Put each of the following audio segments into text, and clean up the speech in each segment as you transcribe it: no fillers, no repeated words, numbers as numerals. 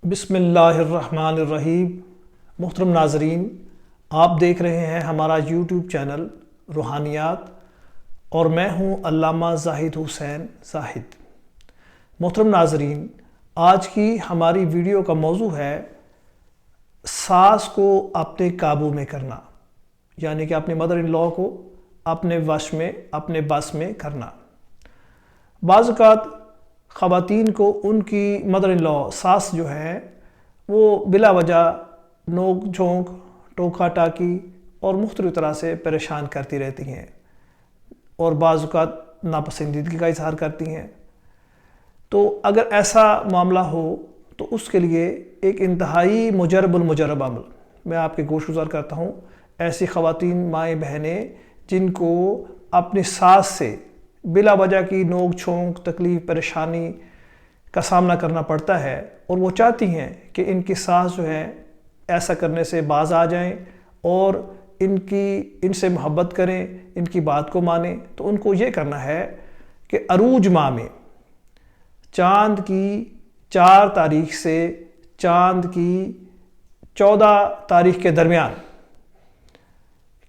بسم اللہ الرحمن الرحیم۔ محترم ناظرین، آپ دیکھ رہے ہیں ہمارا یوٹیوب چینل روحانیات اور میں ہوں علامہ زاہد حسین زاہد۔ محترم ناظرین، آج کی ہماری ویڈیو کا موضوع ہے ساس کو اپنے قابو میں کرنا، یعنی کہ اپنے مدر ان لا کو اپنے وش میں، اپنے بس میں کرنا۔ بعض اوقات خواتین کو ان کی مدر ان لا ساس جو ہے وہ بلا وجہ نوک جھونک، ٹوکا ٹاکی اور مختلف طرح سے پریشان کرتی رہتی ہیں اور بعض اوقات ناپسندیدگی کا اظہار کرتی ہیں۔ تو اگر ایسا معاملہ ہو تو اس کے لیے ایک انتہائی مجرب المجرب عمل میں آپ کے گوش گزار کرتا ہوں۔ ایسی خواتین مائیں بہنیں جن کو اپنی ساس سے بلا وجہ کی نوک جھونک، تکلیف، پریشانی کا سامنا کرنا پڑتا ہے اور وہ چاہتی ہیں کہ ان کی ساس جو ہے ایسا کرنے سے باز آ جائیں اور ان سے محبت کریں، ان کی بات کو مانیں، تو ان کو یہ کرنا ہے کہ عروج ماہ میں چاند کی 4 تاریخ سے چاند کی 14 تاریخ کے درمیان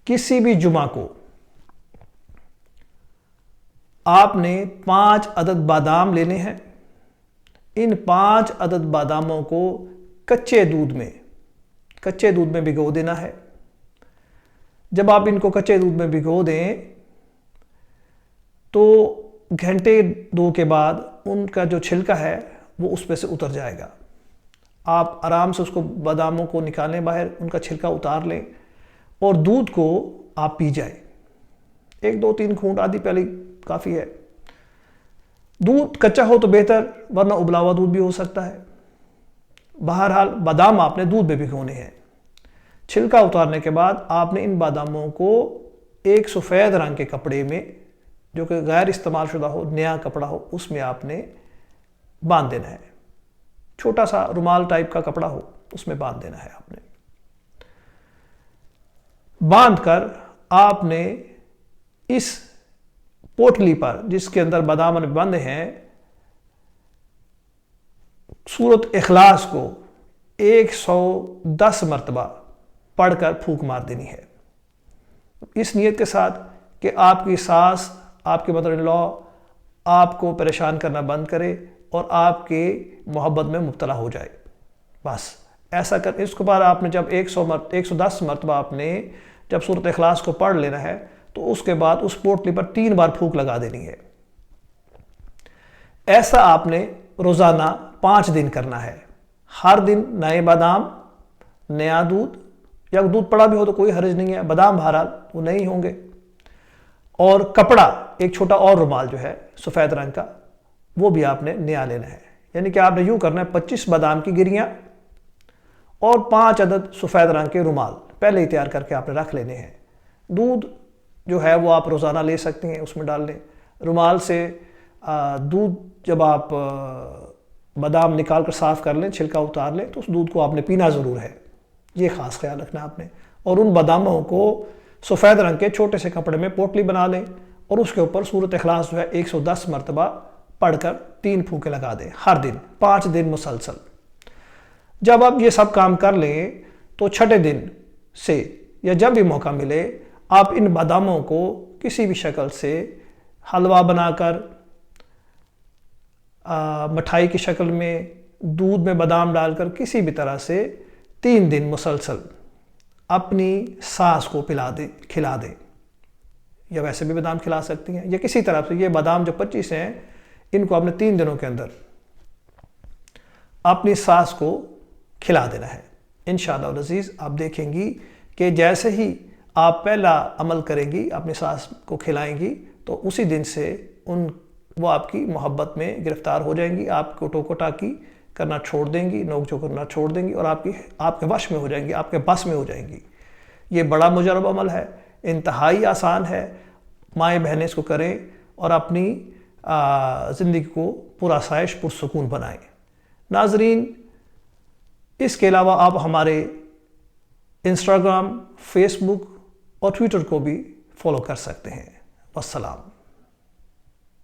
کسی بھی جمعہ کو آپ نے 5 عدد بادام لینے ہیں۔ ان 5 عدد باداموں کو کچے دودھ میں بھگو دینا ہے۔ جب آپ ان کو کچے دودھ میں بھگو دیں تو گھنٹے 2 کے بعد ان کا جو چھلکا ہے وہ اس پہ سے اتر جائے گا۔ آپ آرام سے اس کو باداموں کو نکالیں باہر، ان کا چھلکا اتار لیں اور دودھ کو آپ پی جائیں۔ 1 2 3 گھونٹ آدھی پیالی کافی ہے۔ دودھ کچا ہو تو بہتر، ورنہ ابلا ہوا دودھ بھی ہو سکتا ہے۔ بہرحال بادام آپ نے دودھ میں بھگونے ہیں۔ چھلکا اتارنے کے بعد آپ نے ان باداموں کو ایک سفید رنگ کے کپڑے میں، جو کہ غیر استعمال شدہ ہو، نیا کپڑا ہو، اس میں آپ نے باندھ دینا ہے۔ چھوٹا سا رومال ٹائپ کا کپڑا ہو، اس میں باندھ دینا ہے آپ نے۔ باندھ کر آپ نے اس پوٹلی پر جس کے اندر بادام بندھے ہیں، سورۃ اخلاص کو 110 مرتبہ پڑھ کر پھونک مار دینی ہے، اس نیت کے ساتھ کہ آپ کی ساس، آپ کے مدر ان لا آپ کو پریشان کرنا بند کرے اور آپ کے محبت میں مبتلا ہو جائے۔ بس ایسا کر اس کے بعد آپ نے جب 110 مرتبہ آپ نے جب سورۃ اخلاص کو پڑھ لینا ہے تو اس کے بعد اس پوٹلی پر 3 بار پھونک لگا دینی ہے۔ ایسا آپ نے روزانہ 5 دن کرنا ہے۔ ہر دن نئے بادام، نیا دودھ، یا دودھ پڑا بھی ہو تو کوئی حرج نہیں ہے، بادام بہرحال وہ نہیں ہوں گے، اور کپڑا ایک چھوٹا اور رومال جو ہے سفید رنگ کا، وہ بھی آپ نے نیا لینا ہے۔ یعنی کہ آپ نے یوں کرنا ہے 25 بادام کی گریاں اور 5 عدد سفید رنگ کے رومال پہلے ہی تیار کر کے آپ نے رکھ لینے ہیں۔ دودھ جو ہے وہ آپ روزانہ لے سکتے ہیں، اس میں ڈال لیں۔ رومال سے دودھ جب آپ بادام نکال کر صاف کر لیں، چھلکا اتار لیں، تو اس دودھ کو آپ نے پینا ضرور ہے، یہ خاص خیال رکھنا آپ نے۔ اور ان باداموں کو سفید رنگ کے چھوٹے سے کپڑے میں پوٹلی بنا لیں اور اس کے اوپر سورۃ اخلاص جو ہے 110 مرتبہ پڑھ کر 3 پھونکے لگا دیں، ہر دن 5 دن مسلسل۔ جب آپ یہ سب کام کر لیں تو 6 دن سے یا جب بھی موقع ملے آپ ان باداموں کو کسی بھی شکل سے حلوہ بنا کر، مٹھائی کی شکل میں، دودھ میں بادام ڈال کر، کسی بھی طرح سے 3 دن مسلسل اپنی ساس کو کھلا دیں، یا ویسے بھی بادام کھلا سکتی ہیں، یا کسی طرح سے یہ بادام جو 25 ہیں ان کو آپ نے 3 دنوں کے اندر اپنی ساس کو کھلا دینا ہے۔ انشاءاللہ العزیز آپ دیکھیں گی کہ جیسے ہی آپ پہلا عمل کریں گی، اپنی ساس کو کھلائیں گی، تو اسی دن سے وہ آپ کی محبت میں گرفتار ہو جائیں گی، آپ کو ٹوکو ٹاکی کرنا چھوڑ دیں گی، نوک جھونک کرنا چھوڑ دیں گی، اور آپ کے وش میں ہو جائیں گی، آپ کے بس میں ہو جائیں گی۔ یہ بڑا مجرب عمل ہے، انتہائی آسان ہے۔ مائیں بہنیں اس کو کریں اور اپنی زندگی کو پرآسائش، پرسکون بنائیں۔ ناظرین، اس کے علاوہ آپ ہمارے انسٹاگرام، فیس بک اور ٹویٹر کو بھی فالو کر سکتے ہیں۔ والسلام۔